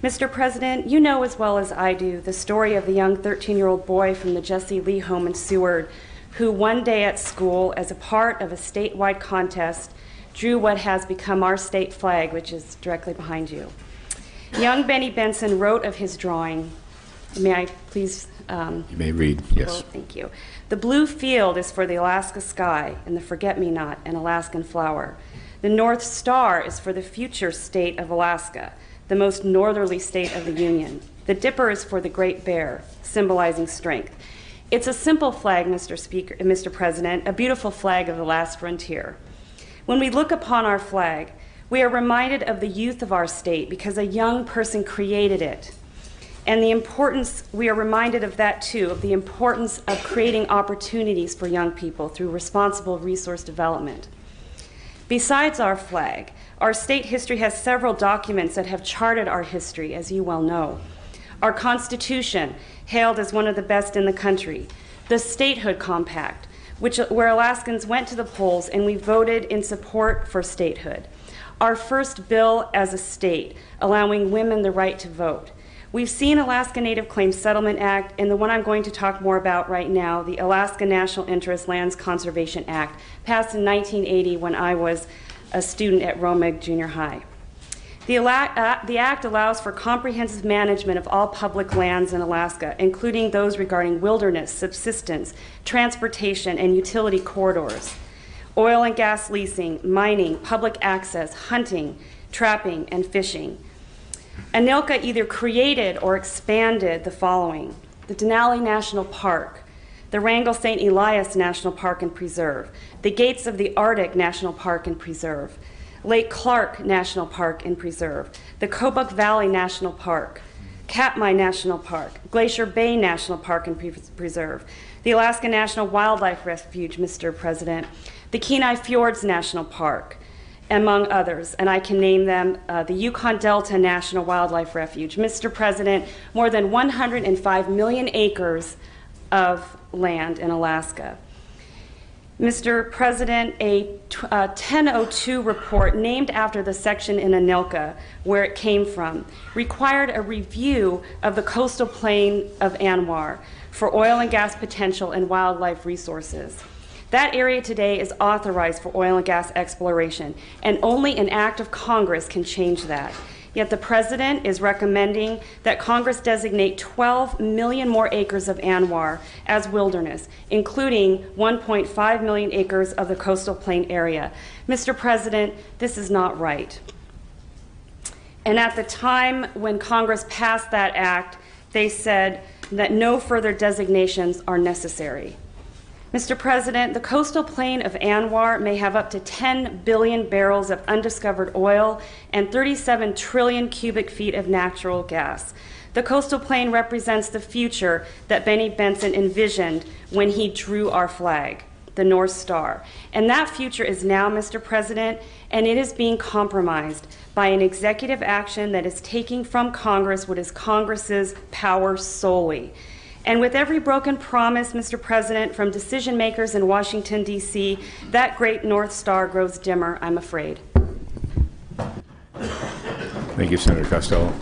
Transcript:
Mr. President, you know as well as I do the story of the young 13-year-old boy from the Jesse Lee home in Seward who one day at school, as a part of a statewide contest, drew what has become our state flag, which is directly behind you. Young Benny Benson wrote of his drawing, may I please? You may read, yes. Well, thank you. The blue field is for the Alaska sky, and the forget-me-not, an Alaskan flower. The North Star is for the future state of Alaska, the most northerly state of the Union. The dipper is for the Great Bear, symbolizing strength. It's a simple flag, Mr. President, a beautiful flag of the last frontier. When we look upon our flag, we are reminded of the youth of our state because a young person created it. And the importance, we are reminded of that too, of the importance of creating opportunities for young people through responsible resource development. Besides our flag, our state history has several documents that have charted our history, as you well know. Our Constitution, hailed as one of the best in the country. The Statehood Compact, where Alaskans went to the polls and we voted in support for statehood. Our first bill as a state, allowing women the right to vote. We've seen Alaska Native Claims Settlement Act and the one I'm going to talk more about right now, the Alaska National Interest Lands Conservation Act, passed in 1980 when I was a student at Romig Junior High. The act allows for comprehensive management of all public lands in Alaska, including those regarding wilderness, subsistence, transportation, and utility corridors, oil and gas leasing, mining, public access, hunting, trapping, and fishing. ANILCA either created or expanded the following: the Denali National Park, the Wrangell St. Elias National Park and Preserve, the Gates of the Arctic National Park and Preserve, Lake Clark National Park and Preserve, the Kobuk Valley National Park, Katmai National Park, Glacier Bay National Park and Preserve, the Alaska National Wildlife Refuge, Mr. President, the Kenai Fjords National Park, among others, and I can name them, the Yukon Delta National Wildlife Refuge. Mr. President, more than 105 million acres of land in Alaska. Mr. President, a 1002 report named after the section in ANILCA where it came from required a review of the coastal plain of ANWR for oil and gas potential and wildlife resources. That area today is authorized for oil and gas exploration, and only an act of Congress can change that. Yet the President is recommending that Congress designate 12 million more acres of ANWR as wilderness, including 1.5 million acres of the coastal plain area. Mr. President, this is not right. And at the time when Congress passed that act, they said that no further designations are necessary. Mr. President, the coastal plain of ANWR may have up to 10 billion barrels of undiscovered oil and 37 trillion cubic feet of natural gas. The coastal plain represents the future that Benny Benson envisioned when he drew our flag, the North Star. And that future is now, Mr. President, and it is being compromised by an executive action that is taking from Congress what is Congress's power solely. And with every broken promise, Mr. President, from decision makers in Washington, D.C., that great North Star grows dimmer, I'm afraid. Thank you, Senator Costello.